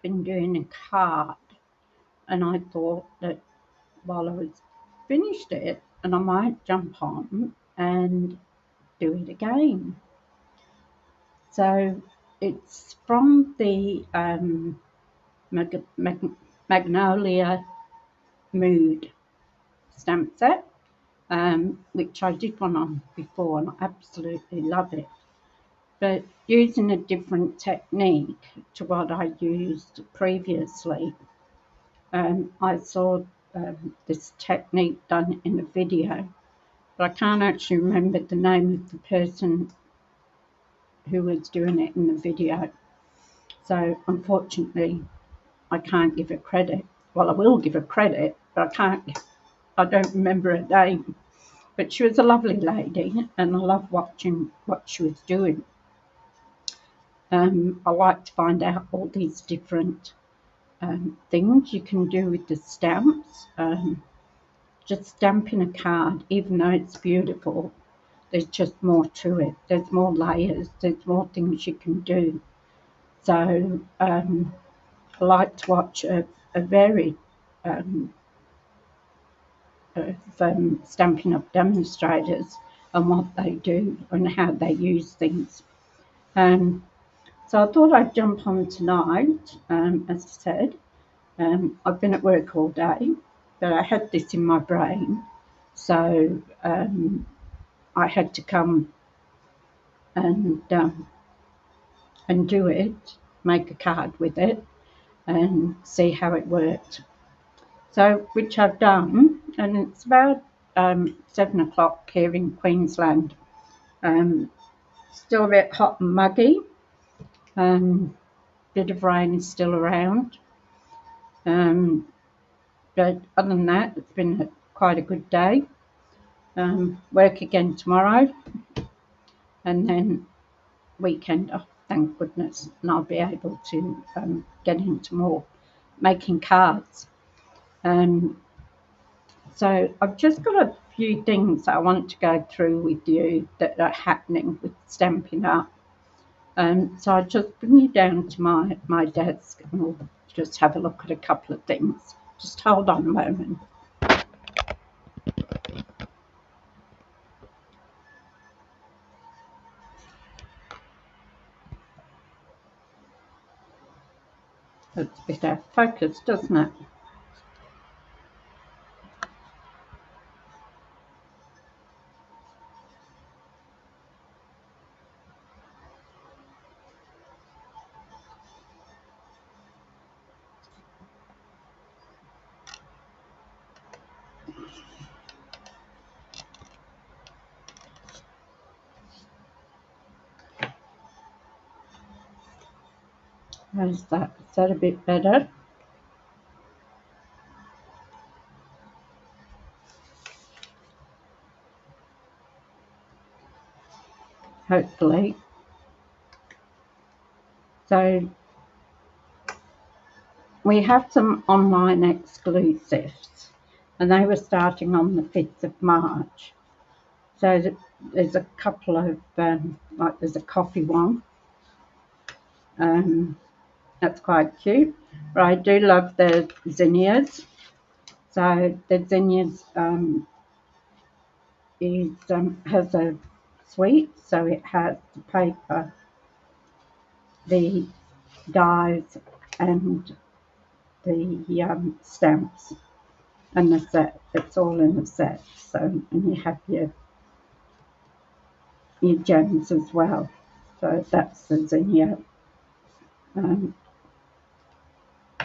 been doing a card, and I thought that while I was finished it, and I might jump on and do it again. So it's from the Magnolia Mood stamp set, which I did one on before and I absolutely love it. But using a different technique to what I used previously, I saw this technique done in a video, but I can't actually remember the name of the person who was doing it in the video. So unfortunately, I can't give her credit. Well, I will give her credit, but I don't remember her name. But she was a lovely lady, and I loved watching what she was doing. I like to find out all these different things you can do with the stamps. Just stamping a card, even though it's beautiful, there's just more to it. There's more layers. There's more things you can do. So I like to watch a varied Stampin' Up! Demonstrators and what they do and how they use things. So I thought I'd jump on tonight, as I said. I've been at work all day, but I had this in my brain, so I had to come and do it, make a card with it, and see how it worked. So, which I've done, and it's about 7 o'clock here in Queensland. Still a bit hot and muggy. Bit of rain is still around. But other than that, it's been quite a good day. Work again tomorrow, and then weekend off, thank goodness, and I'll be able to get into more making cards. So I've just got a few things I want to go through with you that are happening with Stampin' Up. So I'll just bring you down to my desk and we'll just have a look at a couple of things. Just hold on a moment. It's a bit out of focus, doesn't it? How's that? Is that a bit better? Hopefully. So we have some online exclusives, and they were starting on the 5th of March. So there's a couple of, like there's a coffee one. That's quite cute. But I do love the zinnias. So the zinnias has a suite, so it has the paper, the dies, and the stamps, and the set. It's all in the set. So, and you have your gems as well. So that's the zinnia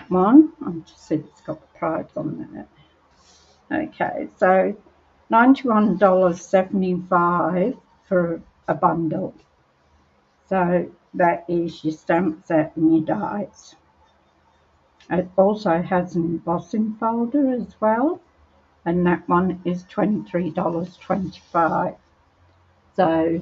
one. I'll just see if it's got the price on there. Okay, so $91.75 for a bundle. So that is your stamp set and your dies. It also has an embossing folder as well, and that one is $23.25. So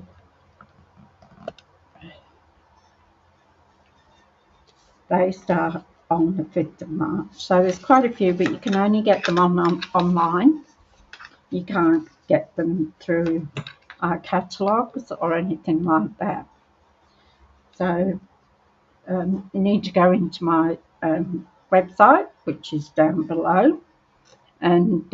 they start on the 5th of March. So there's quite a few, but you can only get them online. You can't get them through catalogues or anything like that. So you need to go into my website, which is down below, and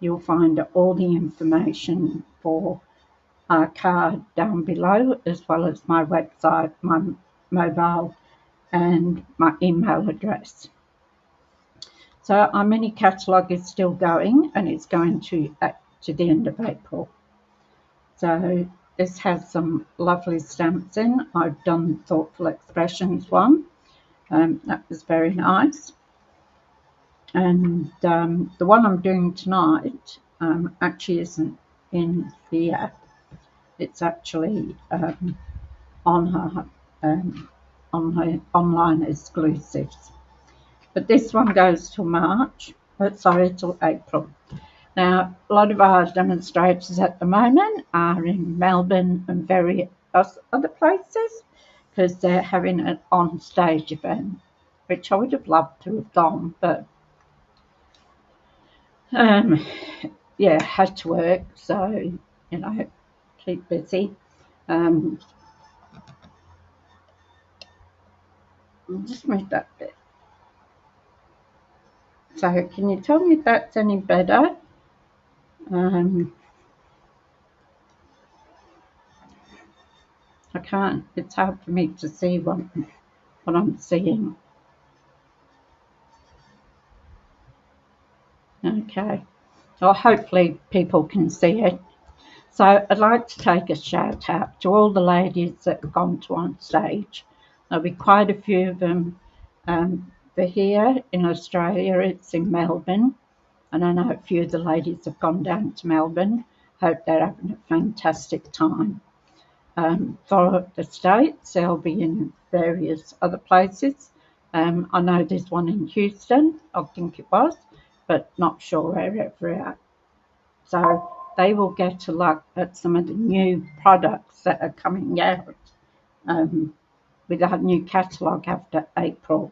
you'll find all the information for our card down below, as well as my website, my mobile, and my email address. So our mini catalogue is still going, and it's going to the end of April. So this has some lovely stamps in. I've done Thoughtful Expressions one. That was very nice. And the one I'm doing tonight actually isn't in here. It's actually on her online exclusives. But this one goes till March. Sorry, till April. Now, a lot of our demonstrators at the moment are in Melbourne and various other places because they're having an on-stage event, which I would have loved to have gone, but yeah, had to work, so, you know, keep busy. I'll just move that bit. So can you tell me if that's any better? I can't, it's hard for me to see what I'm seeing. Okay, well, hopefully people can see it. So I'd like to take a shout out to all the ladies that have gone to on stage. There'll be quite a few of them. They're here in Australia, it's in Melbourne, and I know a few of the ladies have gone down to Melbourne. Hope they're having a fantastic time. For the States, they'll be in various other places. I know there's one in Houston, I think it was, but not sure wherever at. So they will get to look at some of the new products that are coming out with our new catalogue after April.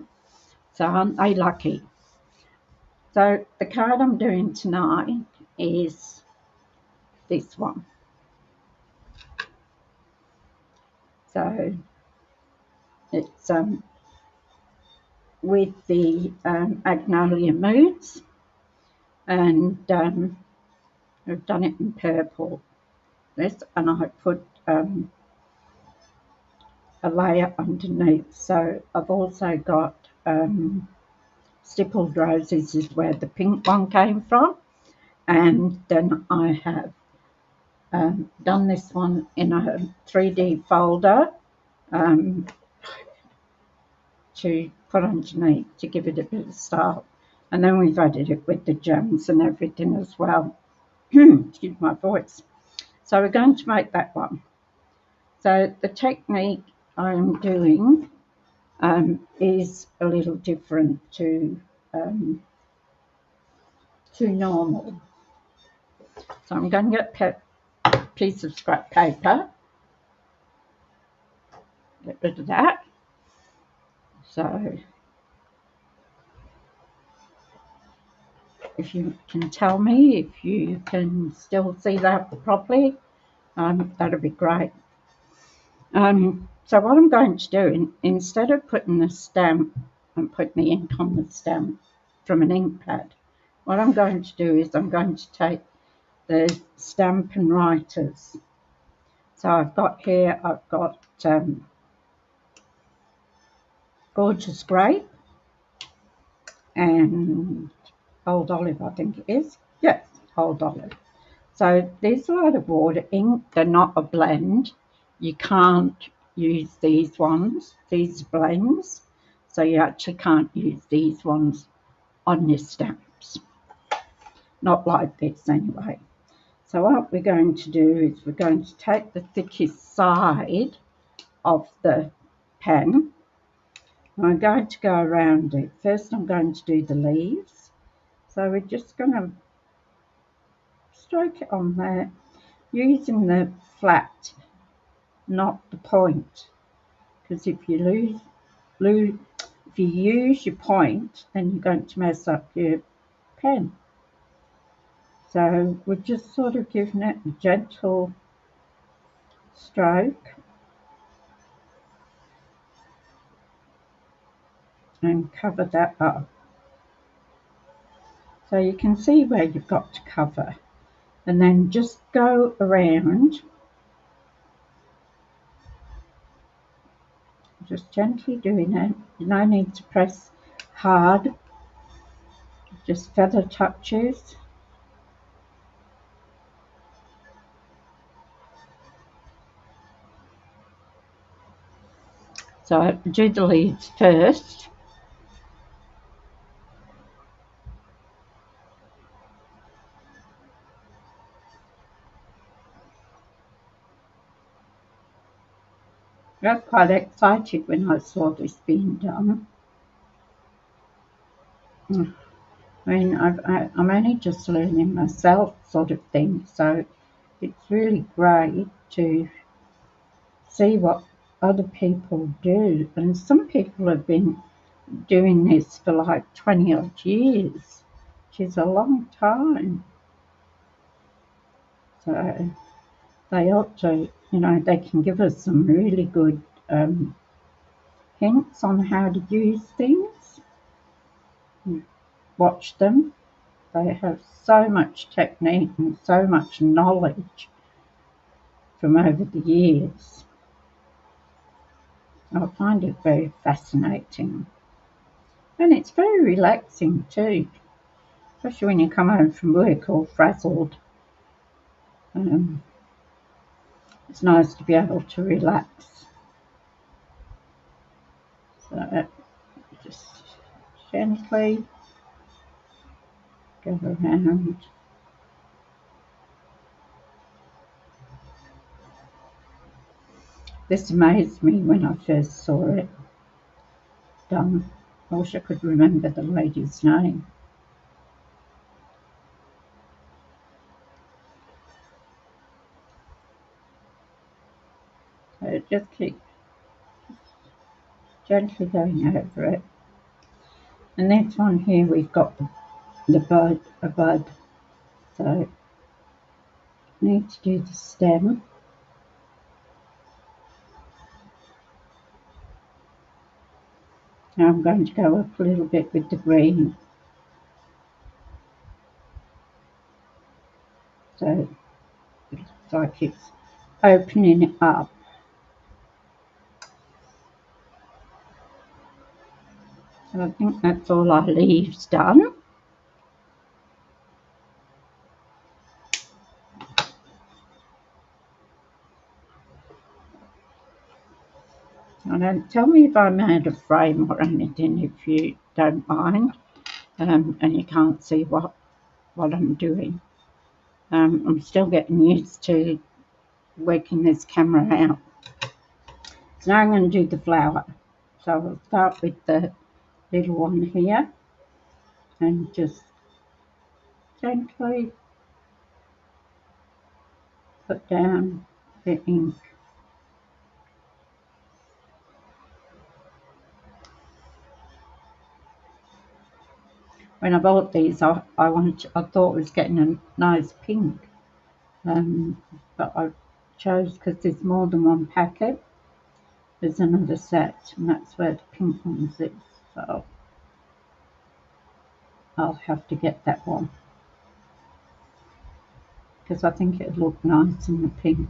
So aren't they lucky? So the card I'm doing tonight is this one. So it's with the Magnolia Moods, and I've done it in purple. This, and I put a layer underneath. So I've also got Stippled Roses is where the pink one came from, and then I have done this one in a 3D folder to put underneath to give it a bit of style, and then we've added it with the gems and everything as well. Excuse my voice. So we're going to make that one. So the technique I'm doing is a little different to normal. So I'm going to get a piece of scrap paper, get rid of that. So if you can tell me if you can still see that properly, that'd be great. So what I'm going to do, instead of putting the stamp and putting the ink on the stamp from an ink pad, what I'm going to do is I'm going to take the Stampin' Writers. So I've got Gorgeous Grape and Old Olive, I think it is. Yes, Old Olive. So there's a lot of water ink. They're not a blend. You can't use these ones, these blends. So you actually can't use these ones on your stamps. Not like this anyway. So what we're going to do is we're going to take the thickest side of the pen. I'm going to go around it. First I'm going to do the leaves. So we're just going to stroke it on there using the flat, not the point, because if you if you use your point, then you're going to mess up your pen. So we're just sort of giving it a gentle stroke. and cover that up. So you can see where you've got to cover, and then just go around, just gently doing it. No need to press hard, just feather touches. So do the leaves first. I was quite excited when I saw this being done. I mean, I'm only just learning myself, sort of thing, so it's really great to see what other people do. And some people have been doing this for like 20 odd years, which is a long time. So they ought to, you know, they can give us some really good hints on how to use things. Watch them. They have so much technique and so much knowledge from over the years. I find it very fascinating. And it's very relaxing too, especially when you come home from work all frazzled. It's nice to be able to relax. So just gently go around. This amazed me when I first saw it done. I wish I could remember the lady's name. So just keep gently going over it. And this one here, we've got the bud, a bud. So I need to do the stem. Now I'm going to go up a little bit with the green. So it looks like it's opening it up. So I think that's all our leaves done. And don't tell me if I made a frame or anything if you don't mind, and you can't see what I'm doing. I'm still getting used to working this camera out. So now I'm going to do the flower. So I'll start with the little one here and just gently put down the ink. When I bought these, I thought I was getting a nice pink, but I chose, because there's more than one packet, there's another set, and that's where the pink ones is. So I'll have to get that one, because I think it'll look nice in the pink.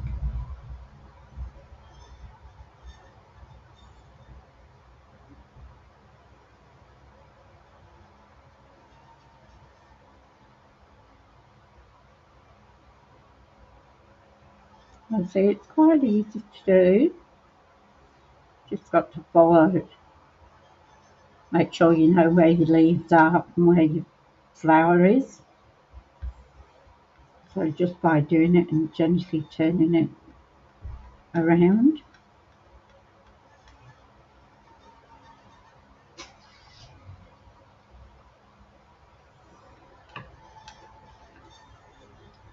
And see, it's quite easy to do. Just got to follow it. Make sure you know where your leaves are and where your flower is. So just by doing it and gently turning it around.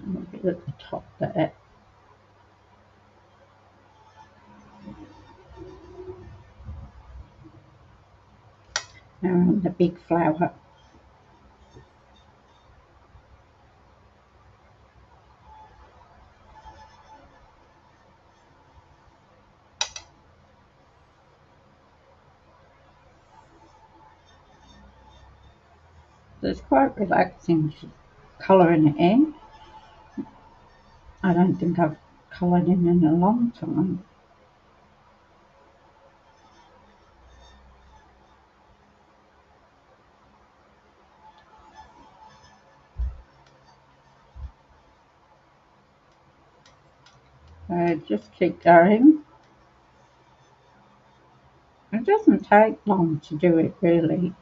A little bit at the top there. Now on the big flower. So it's quite relaxing colouring it in. I don't think I've coloured in a long time. So just keep going. It doesn't take long to do it really.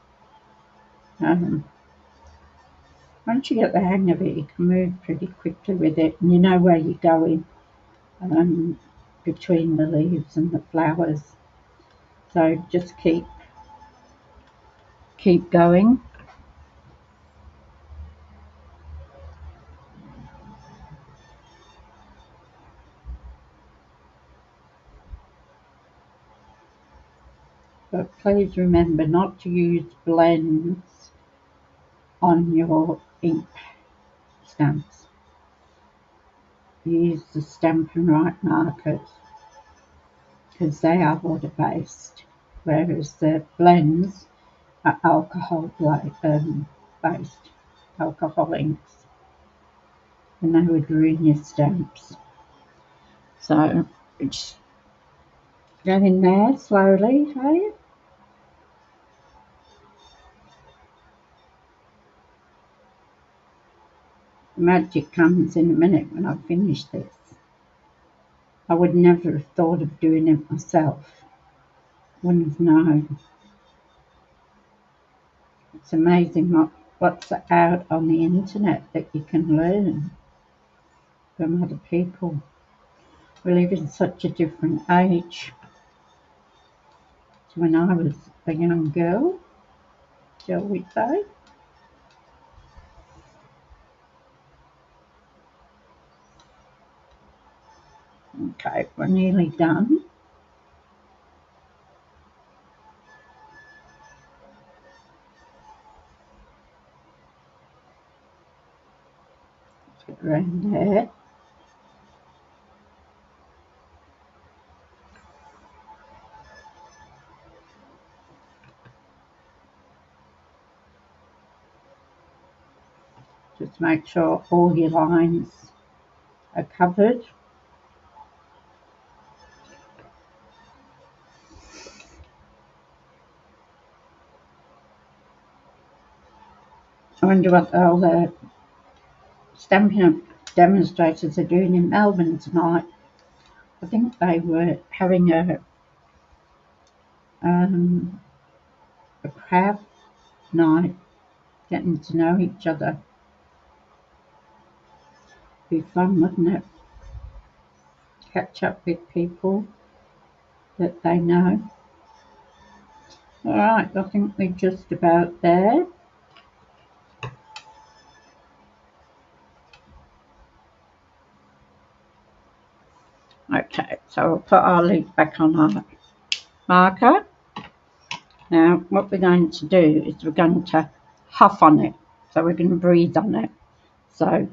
Once you get the hang of it, you can move pretty quickly with it, and you know where you're going between the leaves and the flowers. So just keep going. But please remember not to use blends on your ink stamps. Use the Stampin' Right markers because they are water based, whereas the blends are alcohol based, alcohol inks, and they would ruin your stamps. So just go in there slowly, hey? The magic comes in a minute when I finish this. I would never have thought of doing it myself. Wouldn't have known. It's amazing what's out on the internet that you can learn from other people. We live in such a different age to when I was a young girl, shall we say. Okay, we're nearly done. Let's get around there. Just make sure all your lines are covered. I wonder what all the stamping demonstrators are doing in Melbourne tonight. I think they were having a craft night, getting to know each other. Be fun, wouldn't it? Catch up with people that they know. Alright, I think we're just about there. Okay, so we'll put our lid back on our marker. Now what we're going to do is we're going to huff on it. So we're going to breathe on it. So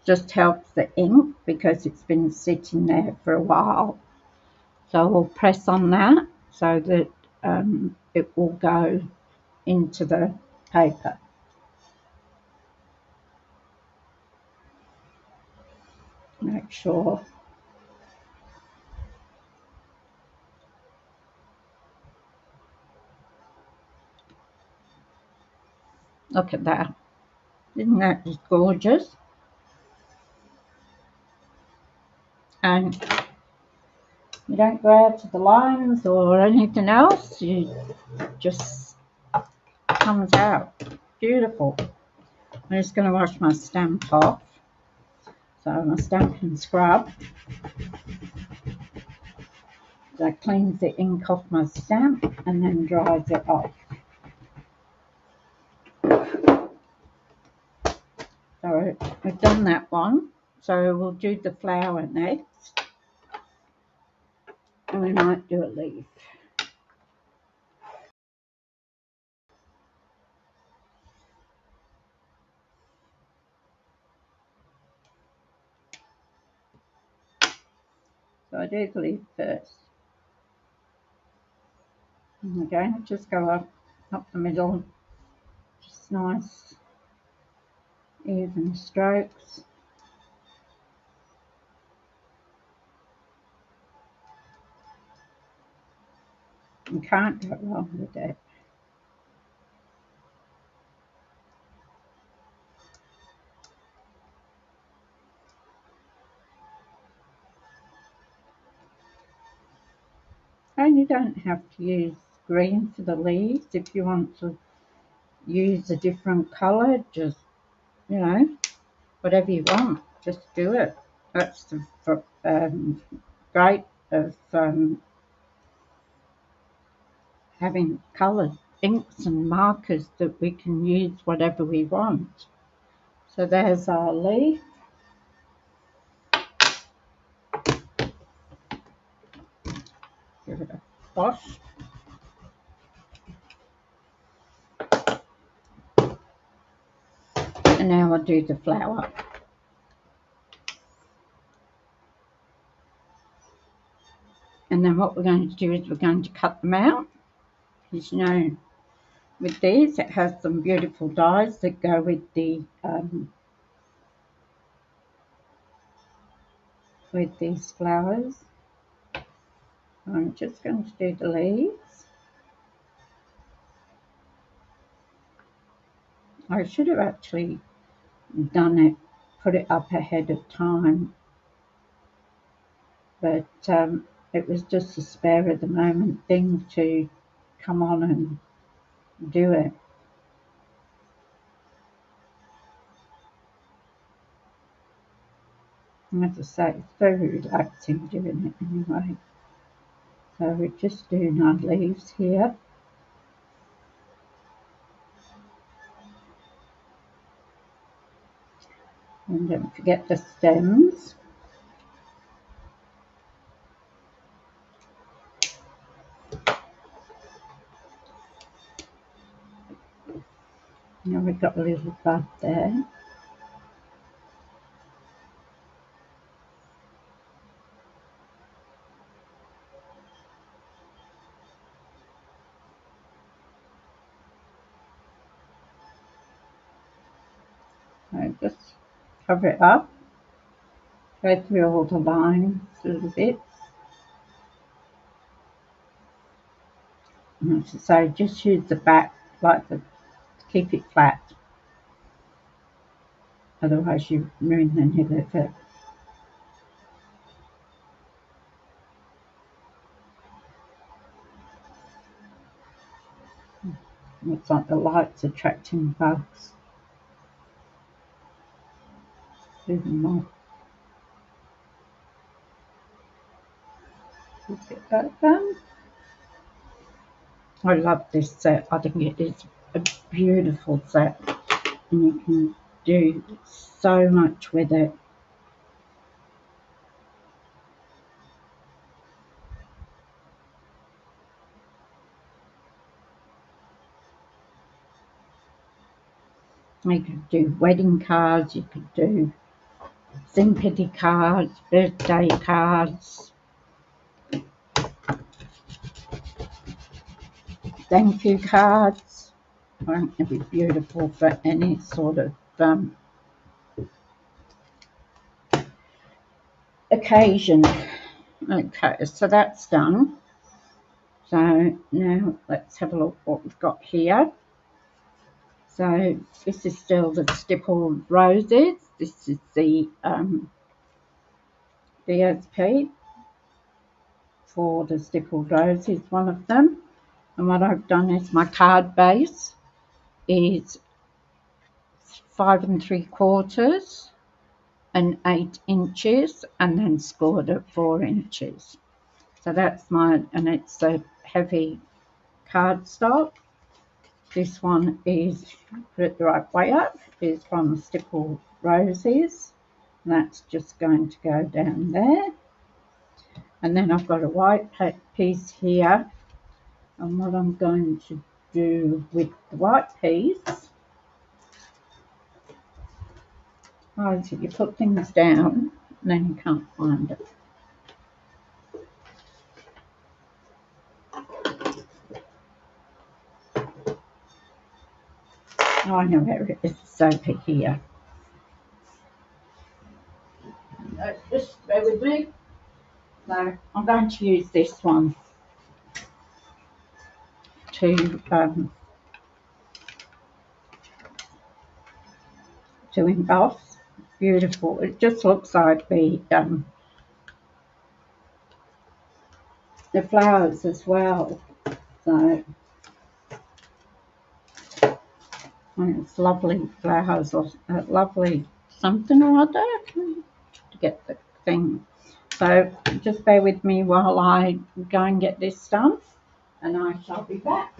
just helps the ink because it's been sitting there for a while. So we'll press on that so that it will go into the paper. Make sure. Look at that. Isn't that just gorgeous? And you don't go out to the lines or anything else. You just comes out. Beautiful. I'm just going to wash my stamp off. So my Stampin' scrub. That cleans the ink off my stamp and then dries it off. So we've done that one. So we'll do the flower next. And we might do a leaf. So I do the leaf first. And again, just go up the middle, just nice even strokes. You can't go wrong with it. And you don't have to use green for the leaves. If you want to use a different colour, just, you know, whatever you want, just do it. That's the great of having coloured inks and markers, that we can use whatever we want. So there's our leaf. Give it a wash. And now I'll do the flower. And then what we're going to do is we're going to cut them out. As you know, with these, it has some beautiful dies that go with the with these flowers. I'm just going to do the leaves. I should have actually done it, put it up ahead of time, but it was just a spare of the moment thing to come on and do it. And as I say, it's very relaxing doing it anyway. So we're just doing our leaves here. And don't forget the stems. Now we've got a little bud there. So just cover it up. Go through all the lines, little bits. And as I say, just use the back like to keep it flat. Otherwise you ruin the nib of it. Looks like the light's attracting bugs. Even more. Let's get that done. I love this set. I think it is a beautiful set. And you can do so much with it. You could do wedding cards, you could do sympathy cards, birthday cards, thank you cards. Won't it be beautiful for any sort of occasion? Okay, so that's done. So now let's have a look what we've got here. So this is still the stippled roses. This is the DSP for the stippled roses, one of them. And what I've done is my card base is 5 3/4 and 8 inches, and then scored at 4 inches. So that's mine, and it's a heavy cardstock. This one is, put it the right way up, is from Stippled Roses. And that's just going to go down there. And then I've got a white piece here. And what I'm going to do with the white piece, is you put things down and then you can't find it. Oh, I know where it is. It's over here. Just bear with me. So I'm going to use this one to emboss. Beautiful. It just looks like the flowers as well. So and it's lovely flowers or lovely something or other to get the thing. So just bear with me while I go and get this done, and I shall be back.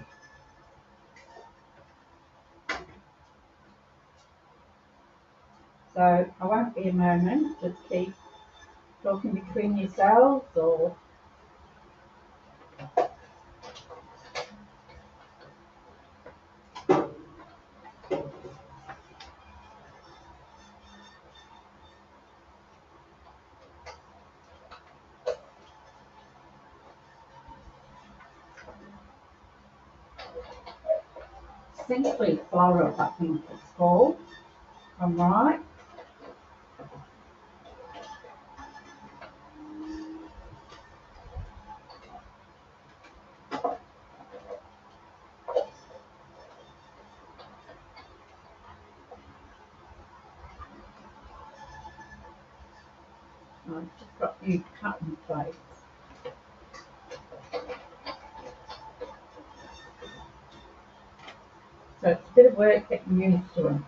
So I won't be a moment. Just keep talking between yourselves or. Simply Floral, I think it's called. I'm right. I've just got new cutting plates. So it's a bit of work getting used to them.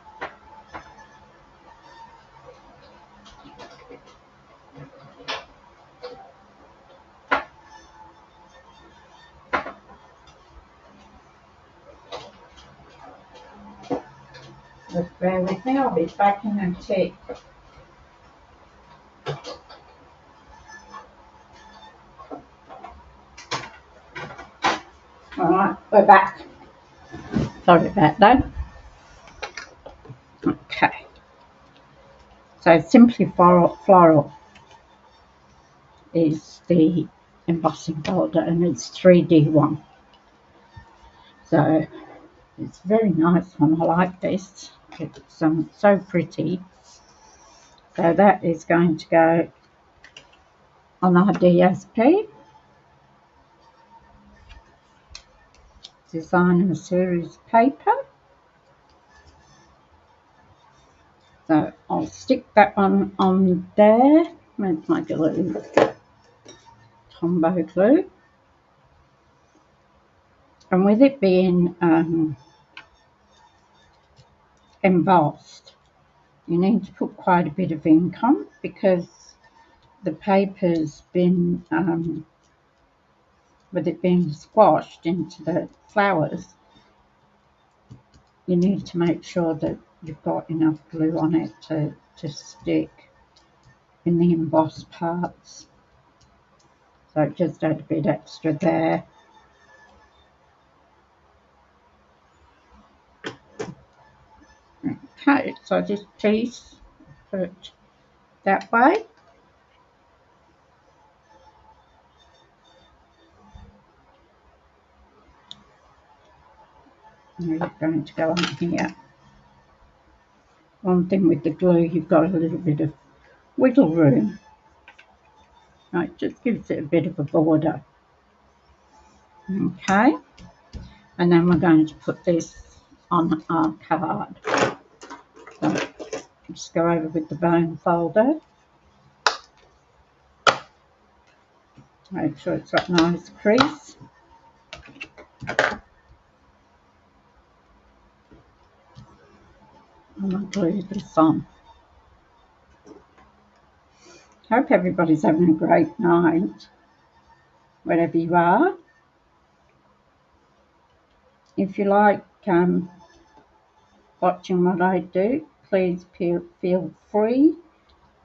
Just bear with me, I'll be back in a tick. Alright, we're back. Sorry about that. Okay. So Simply Floral is the embossing folder and it's 3D one. So it's a very nice one. I like this. It's so pretty. So that is going to go on our DSP. Designer series paper. So I'll stick that one on there. Where's my glue? Tombow glue. And with it being embossed, you need to put quite a bit of ink on because the paper's been, with it being squashed into the flowers, you need to make sure that you've got enough glue on it to stick in the embossed parts. So just add a bit extra there. Okay, so this piece, put it that way. And you're going to go on here. One thing with the glue, you've got a little bit of wiggle room. Right, just gives it a bit of a border. Okay, and then we're going to put this on our card. So just go over with the bone folder. Make sure it's got a nice crease. And I'll glue this on. Hope everybody's having a great night, wherever you are. If you like watching what I do, please feel free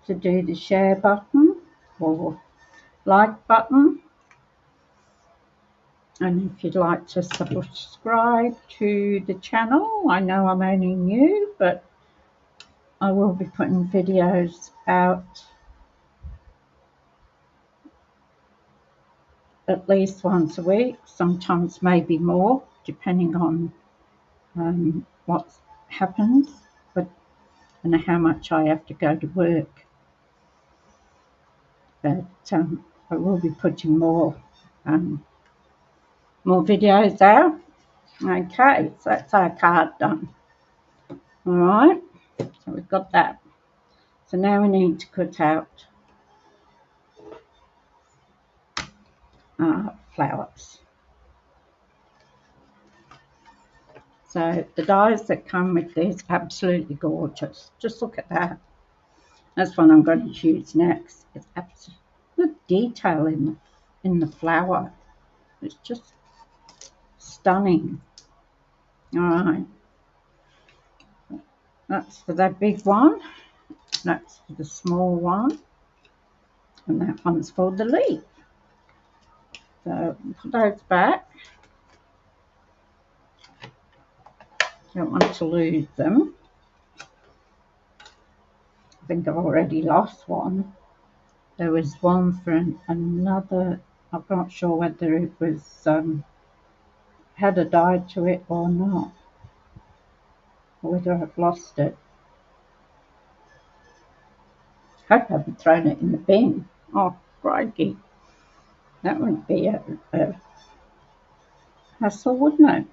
to do the share button or like button. And if you'd like to subscribe to the channel, I know I'm only new, but I will be putting videos out at least once a week, sometimes maybe more, depending on what's happens, but I know how much I have to go to work. But I will be putting more videos out. Okay, so that's our card done. Alright, so we've got that. So now we need to cut out flowers. So the dies that come with this, absolutely gorgeous. Just look at that. That's what I'm going to use next. It's absolutely good detail in the flower. It's just stunning. Alright, that's for that big one. That's for the small one. And that one's for the leaf. So put those back. Don't want to lose them. I think I've already lost one. There was one for another. I'm not sure whether it was had a dye to it or not, or whether I've lost it. I hope I haven't thrown it in the bin. Oh, crikey. That would be a hassle, wouldn't it?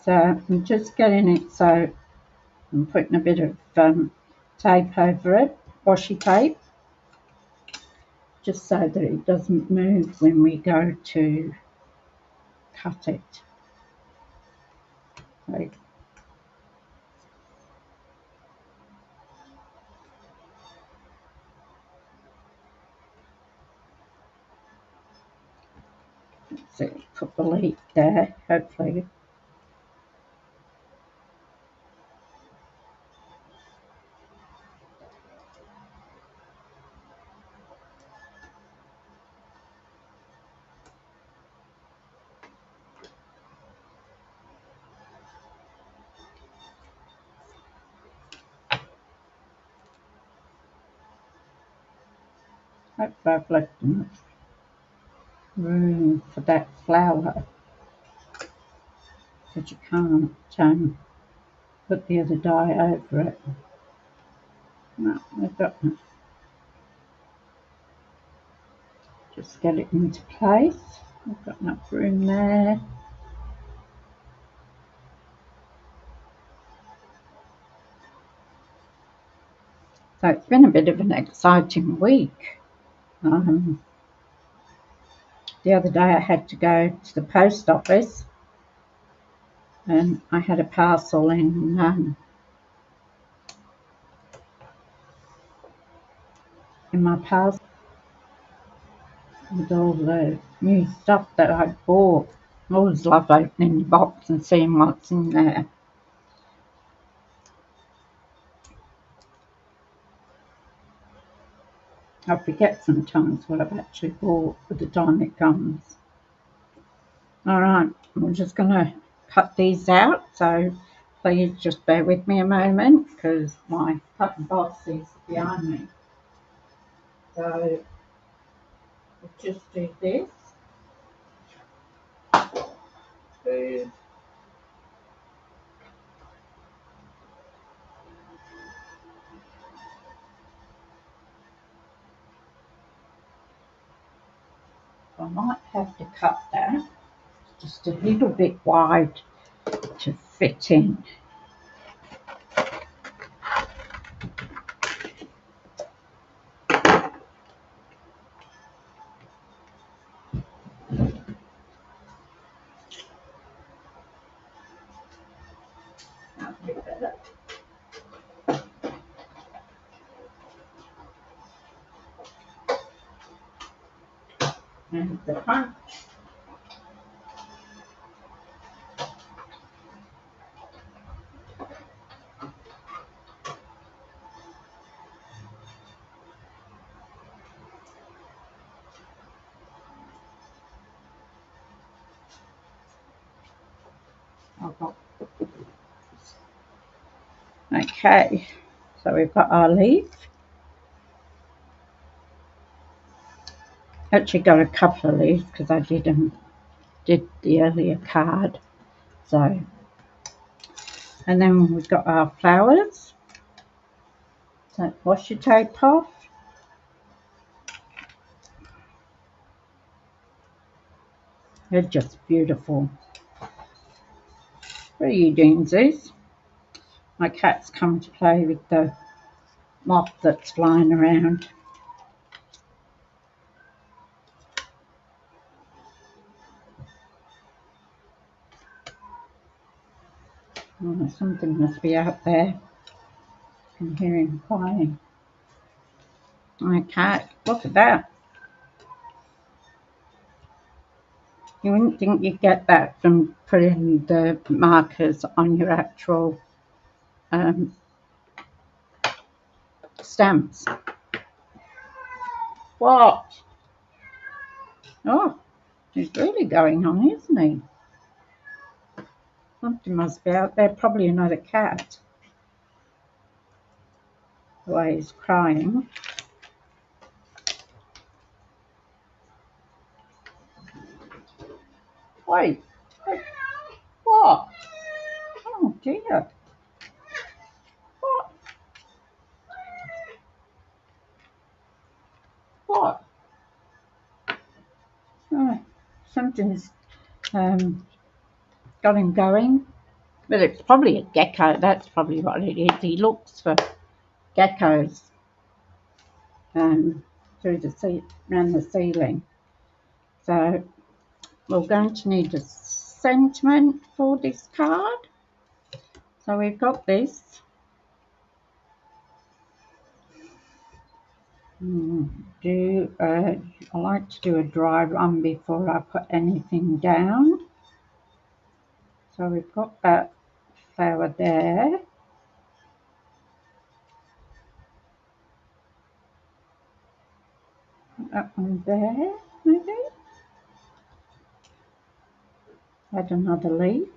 So I'm just getting it so I'm putting a bit of tape over it, washi tape, just so that it doesn't move when we go to cut it. So, so put the leaf there, hopefully. Hopefully I've left enough room for that flower, because you can't put the other dye over it. No, I've got enough. Just get it into place. I've got enough room there. So it's been a bit of an exciting week. The other day I had to go to the post office, and I had a parcel in my parcel with all the new stuff that I bought. I always love opening the box and seeing what's in there. I forget sometimes what I've actually bought by the time it comes. Alright, I'm just going to cut these out, so please just bear with me a moment because my cutting box is behind me. So we'll just do this. Food. I might have to cut that just a little bit wide to fit in. That'll be better. And the front. Okay, so we've got our leaf. Actually got a couple of leaves because I did the earlier card. So, and then we've got our flowers. So washi tape off. They're just beautiful. What are you doing, Zeus? My cat's come to play with the moth that's flying around. Oh, something must be out there. I can hear him crying. My cat, look at that. You wouldn't think you'd get that from putting the markers on your actual stamps. What? Oh, he's really going on, isn't he? Something must be out there, probably another cat. The way he's crying. Wait, what? Oh dear. What? What? Oh, something's got him going. But it's probably a gecko. That's probably what it is. He looks for geckos through around the ceiling. So we're going to need a sentiment for this card. So we've got this. I like to do a dry run before I put anything down. So we've got that flower there. Put that one there, maybe. Add another leaf.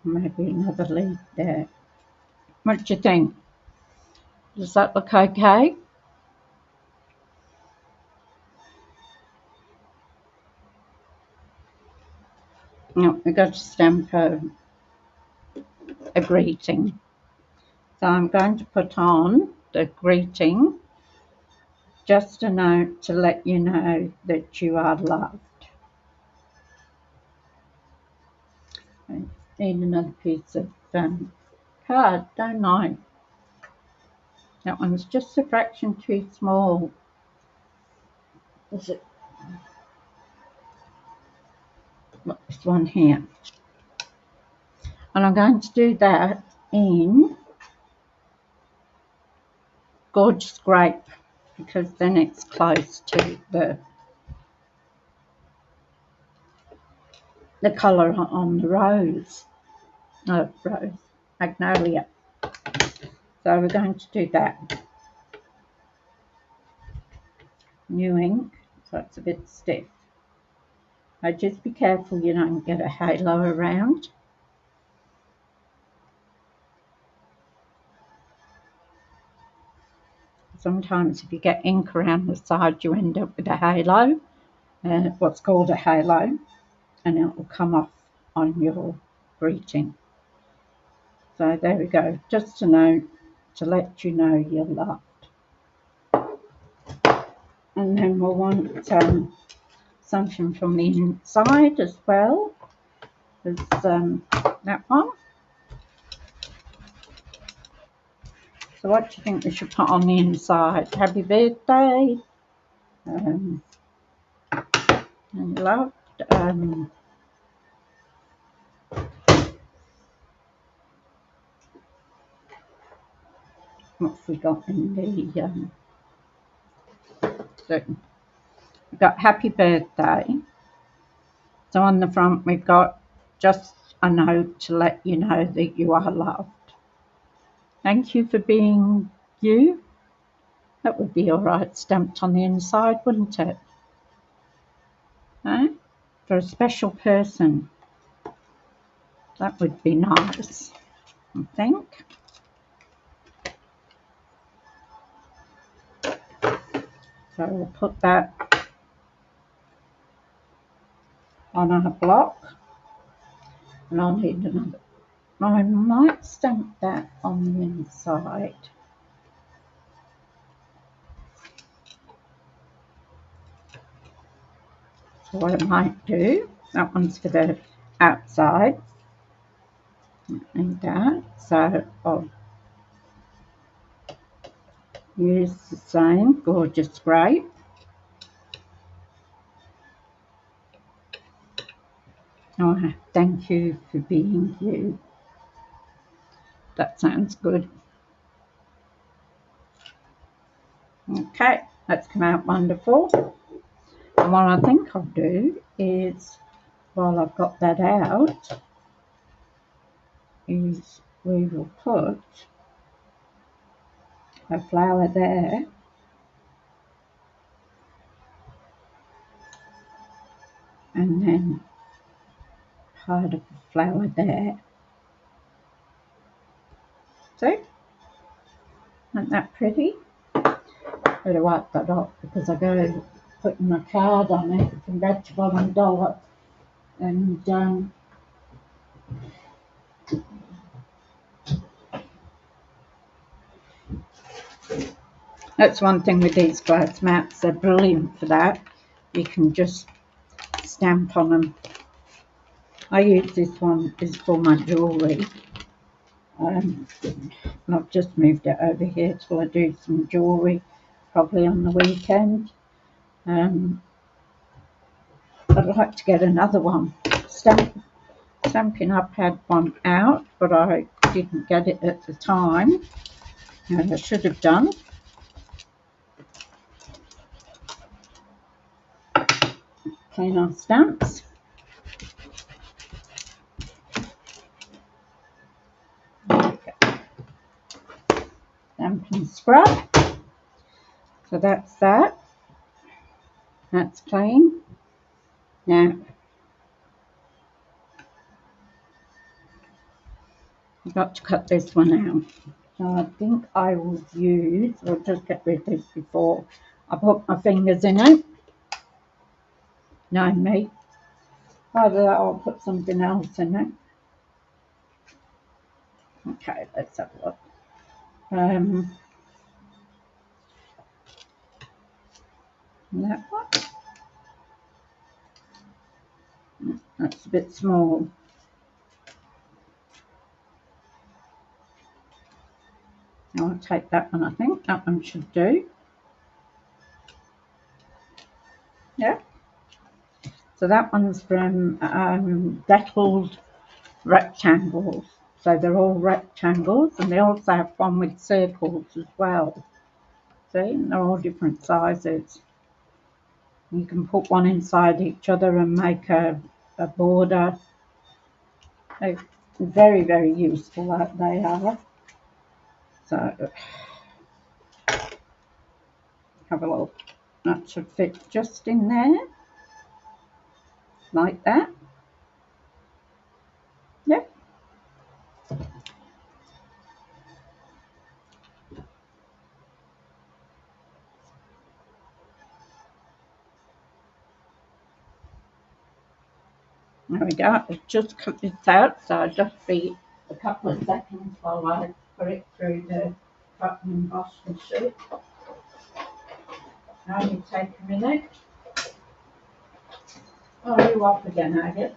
Maybe another leaf there. What do you think? Does that look okay? No, we've got to stamp a greeting. So I'm going to put on the greeting, just a note to let you know that you are loved. I need another piece of card, don't I? That one's just a fraction too small. Is it? This one here. And I'm going to do that in Gorgeous Grape, because then it's close to the colour on the rose. No, rose, Magnolia. So we're going to do that. New ink, so it's a bit stiff. So just be careful you don't get a halo around. Sometimes if you get ink around the side, you end up with a halo, what's called a halo, and it will come off on your greeting. So there we go, just a note to let you know you're loved. And then we'll want something from the inside as well. There's that one. So what do you think we should put on the inside? Happy birthday, and loved. What have we got in the so we've got happy birthday. So on the front we've got just a note to let you know that you are loved. Thank you for being you. That would be alright stamped on the inside, wouldn't it? Eh? For a special person. That would be nice. I think. So we'll put that on our block, and I'll need another. I might stamp that on the inside. So what I might do, that one's for the outside, like that. So I'll use the same gorgeous grape. Oh, thank you for being you. That sounds good. Okay, that's come out wonderful. And what I think I'll do is, while I've got that out, is we will put a flower there, and then part of the flower there. See? Isn't that pretty? Better wipe that off because I go putting my card on it from Vegetable and Dollar, and that's one thing with these glass mats, they're brilliant for that. You can just stamp on them. I use this one is for my jewellery. And I've just moved it over here till I do some jewellery, probably on the weekend. I'd like to get another one. Stampin' Up had one out, but I didn't get it at the time, and I should have done. Clean our stamps. Stampin' scrub. So that's that. That's clean. Now, I've got to cut this one out. So I think I will use, I'll just get rid of this before I put my fingers in it. No, me. Either that or I'll put something else in it. Okay, let's have a look. That one. That's a bit small. I'll take that one, I think. That one should do. Yeah. So that one's from Deckled Rectangles. So they're all rectangles, and they also have one with circles as well. See, and they're all different sizes. You can put one inside each other and make a border. They're very, very useful, that they are. So have a look. That should fit just in there, like that. Yep. There we go. I've just cut this out, so I'll just be a couple of seconds while I put it through the cut and emboss machine. Now you take a minute. Oh, you off again, are you?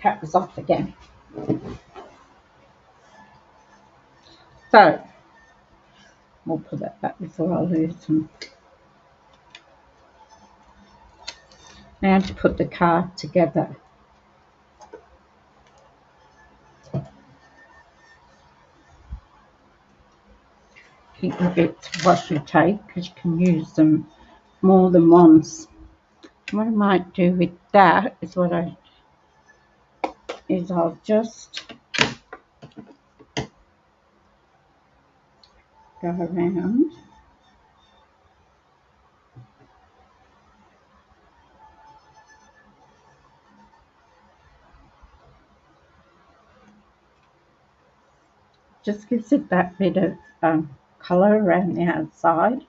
Cat was off again. So we'll put that back before I lose them. Now to put the card together. Keep the bits washi tape because you can use them more than once. What I might do with that is I'll just go around just gives it that bit of colour around the outside.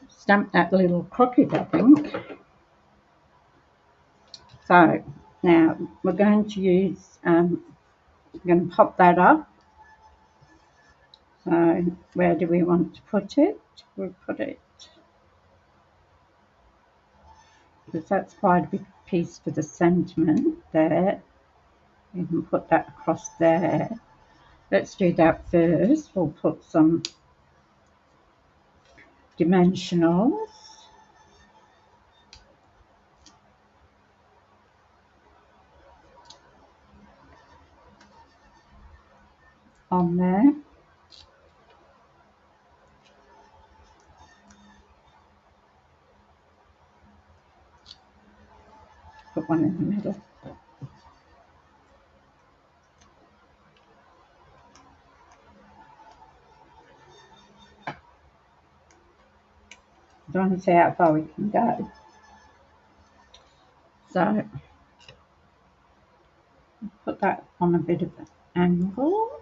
Stamp that little crooked, I think. So now we're going to use, we're going to pop that up. So where do we want to put it? We'll put it, because that's quite a big piece for the sentiment there. You can put that across there. Let's do that first. We'll put some dimensionals on there. Put one in the middle. Trying to see how far we can go. So put that on a bit of an angle.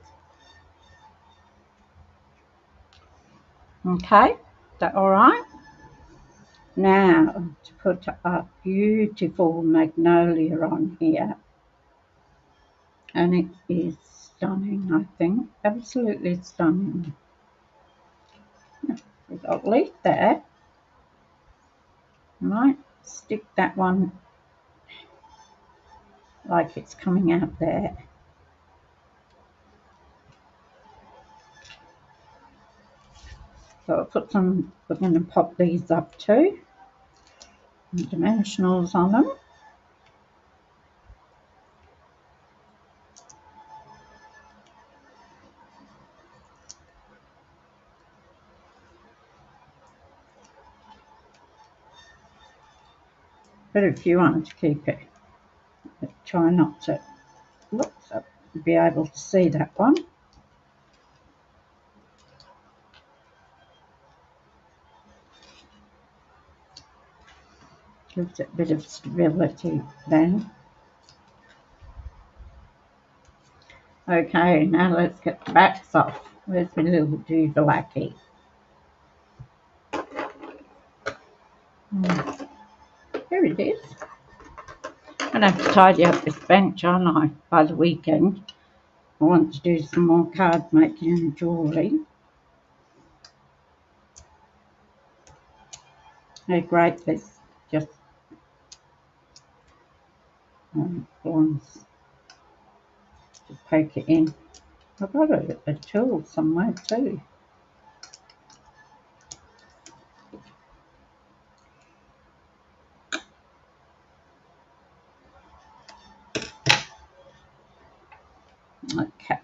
Okay, is that all right? Now to put a beautiful magnolia on here, and it is stunning, I think, absolutely stunning. We've got a leaf there. I might stick that one like it's coming out there. So I'll put some, we're going to pop these up too, and dimensionals on them. But if you want to keep it, try not to, whoops, be able to see that one. Gives it a bit of stability then. Okay, now let's get the backs off. Where's my little doodle-lacky? Here it is. I'm going to have to tidy up this bench, aren't I, by the weekend. I want to do some more card making and jewellery. They're great, this just ones to poke it in. I've got a tool somewhere too. Okay.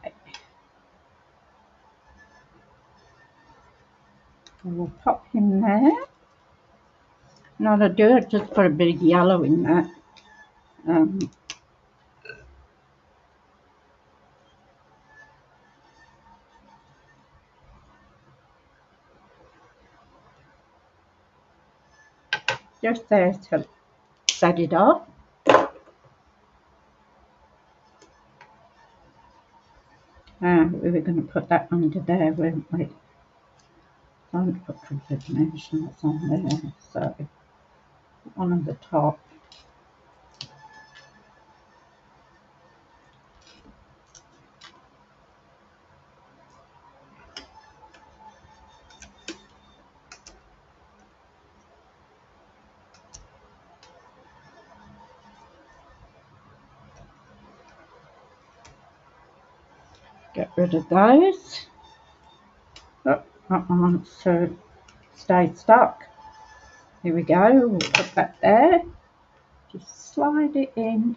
We'll pop him there. Now to do it, just put a bit of yellow in that. Just there to set it off. We were going to put that under there, weren't we? Don't put the dimensions on there, so one on the top. Get rid of those. Oh, that one wants to stay stuck. Here we go, we'll put that there. Just slide it in.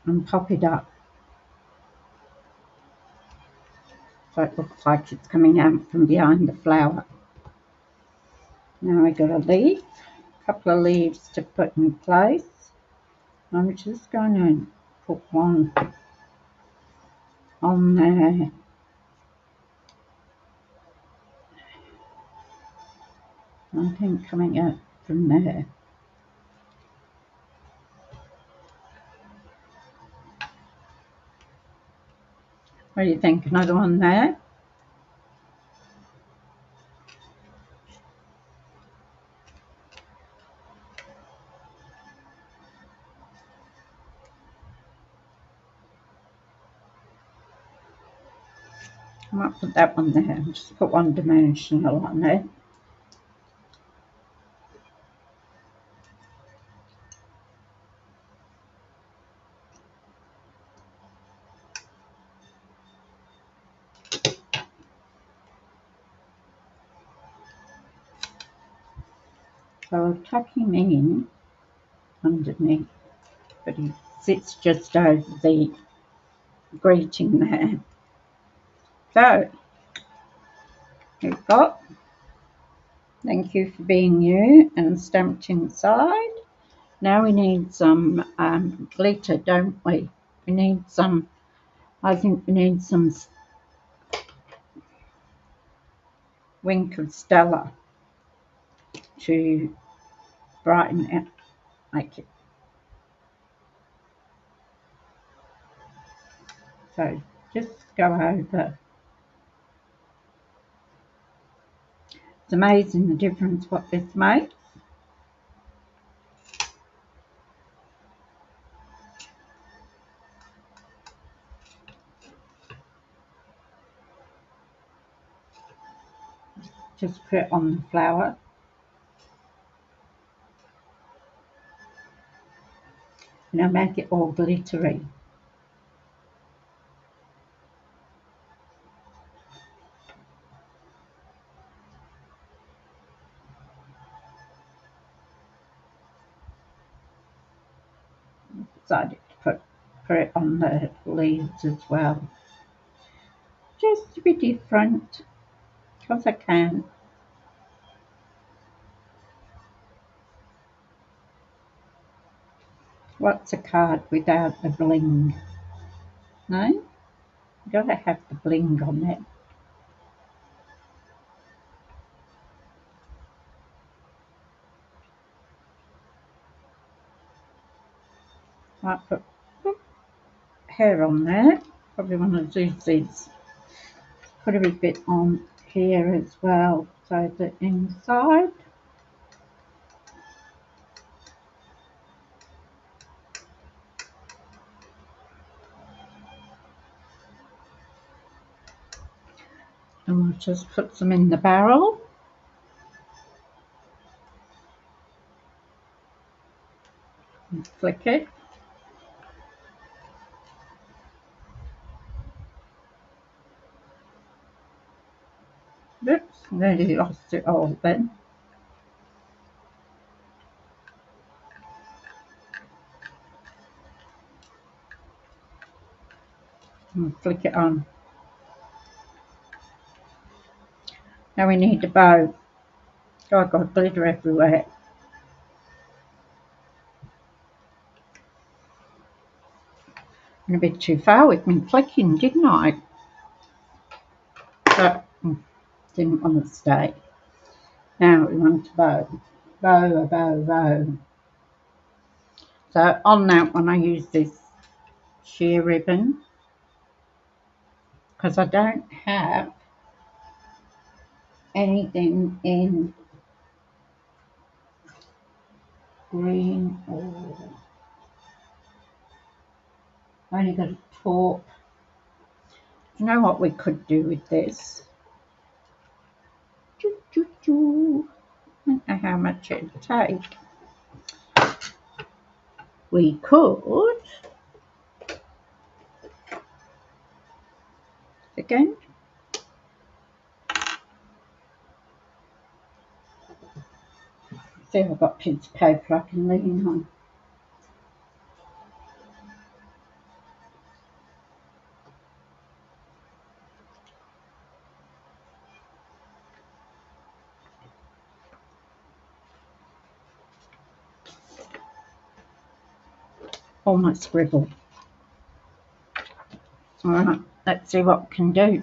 And pop it up. So it looks like it's coming out from behind the flower. Now we've got a leaf, a couple of leaves to put in place. I'm just going to put one on there. I think coming out from there. What do you think? Another one there? I might put that one there. Just put one dimensional on it. So I'll tuck him in underneath, but he sits just over the grating there. So we've got "Thank you for being you" and stamped inside. Now we need some glitter, don't we? We need some, I think we need some Wink of Stella to brighten it, make it. So just go over. It's amazing the difference what this makes. Just put it on the flower. And I'll make it all glittery. Decided to put it on the leaves as well. Just to be different, because I can. What's a card without the bling? No? You've got to have the bling on it. Might put hair on there. Probably one of these. Put a bit on here as well, so the inside. And we'll just put some in the barrel. And flick it. Oops, nearly lost it all then. And flick it on. Now we need a bow. Oh, I've got glitter everywhere. Went a bit too far with me flicking, didn't I? But didn't want to stay. Now we want a bow. Bow. So on that one I use this sheer ribbon because I don't have anything in green or I only got a taupe. Do you know what we could do with this? I don't know how much it would take. We could again. See if I've got a piece of paper I can lean on. Almost scribble. Alright, let's see what we can do.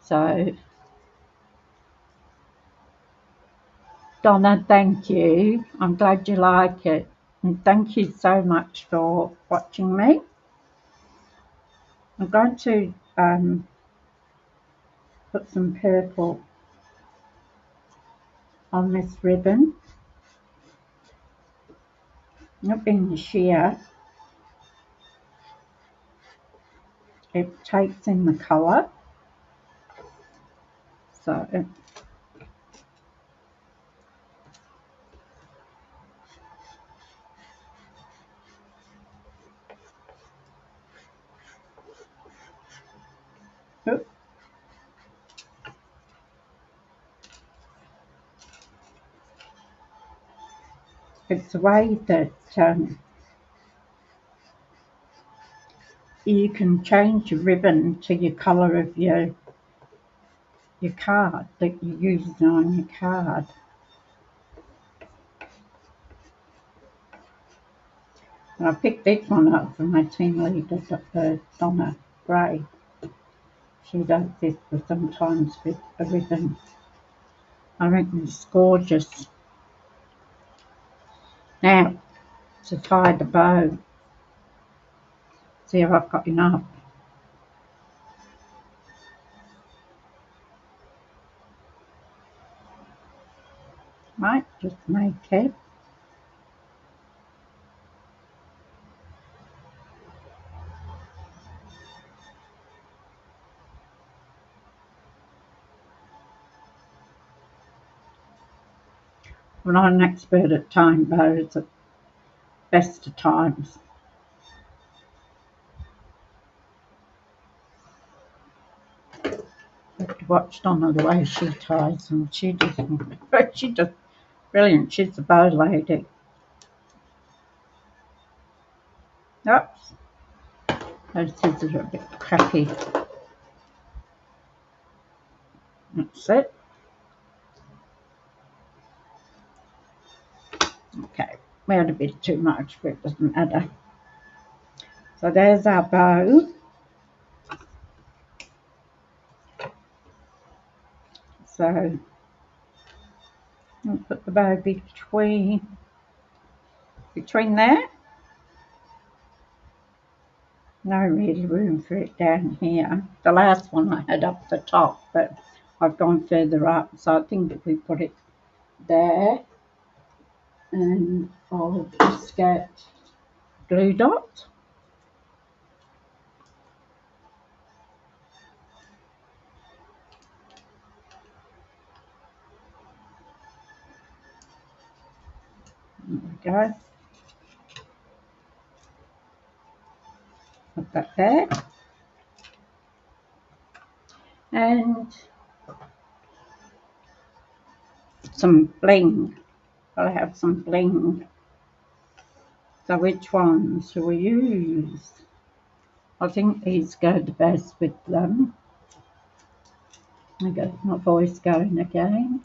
So, Donna, thank you. I'm glad you like it. And thank you so much for watching me. I'm going to put some purple on this ribbon. Not being sheer, it takes in the colour. So it's a way that you can change your ribbon to your colour of your card that you're using on your card. And I picked this one up from my team leader, Donna Gray. She does this sometimes with a ribbon. I reckon it's gorgeous. Now, to tie the bow. See if I've got enough. Right, just make it. I'm not an expert at tying bows at best of times. I have to watch Donna the way she ties them. She does brilliant. She's the bow lady. Oops. Those scissors are a bit crappy. That's it. Okay, we had a bit too much, but it doesn't matter. So there's our bow. So I'll put the bow between there. No really room for it down here. The last one I had up the top, but I've gone further up, so I think if we put it there, and I'll just get glue dot. There we go. Put that there. And some bling. I'll have some bling. So which ones shall we use? I think these go the best with them. I got my voice going again.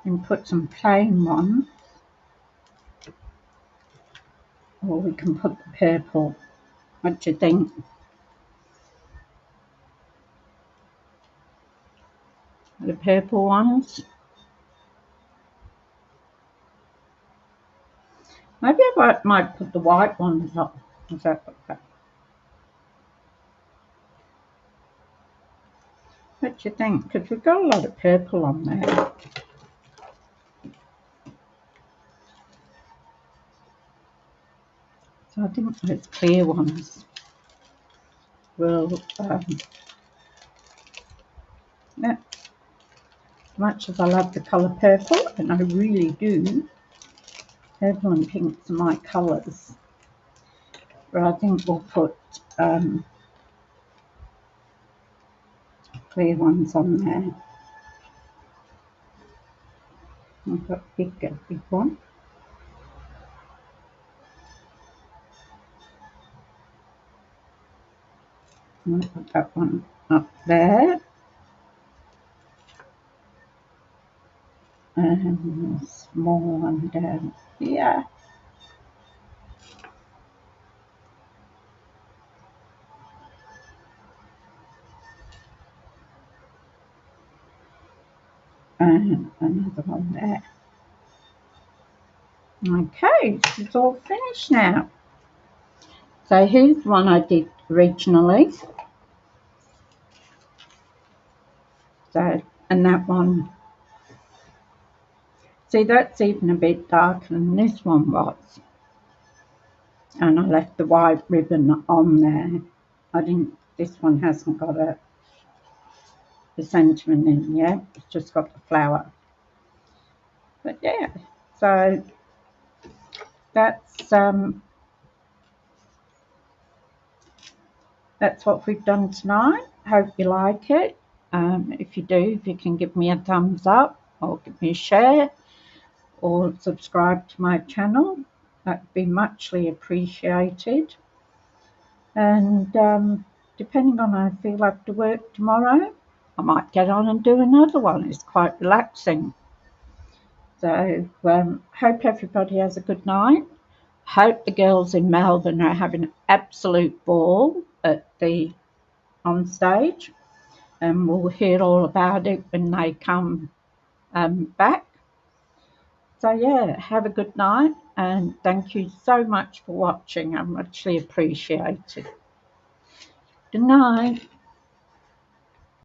And put some plain ones. Or we can put the purple. What do you think? The purple ones? Maybe I might put the white ones up. Is that okay? What do you think? Because we've got a lot of purple on there. So I think those clear ones will, yeah. As much as I love the colour purple, and I really do, purple and pinks are my colours. But I think we'll put clear ones on there. I've got a big one. I'll put that one up there. And a small one down here. And another one there. Okay, it's all finished now. So here's one I did originally. So, and that one, see, that's even a bit darker than this one was. And I left the white ribbon on there. This one hasn't got the sentiment in yet. It's just got the flower. But yeah, so that's what we've done tonight. Hope you like it. If you do, if you can give me a thumbs up or give me a share or subscribe to my channel, that would be muchly appreciated. And depending on how I feel after work tomorrow, I might get on and do another one. It's quite relaxing. So hope everybody has a good night. Hope the girls in Melbourne are having an absolute ball on stage, and we'll hear all about it when they come back. So yeah, have a good night, and thank you so much for watching. I muchly appreciate it. Good night.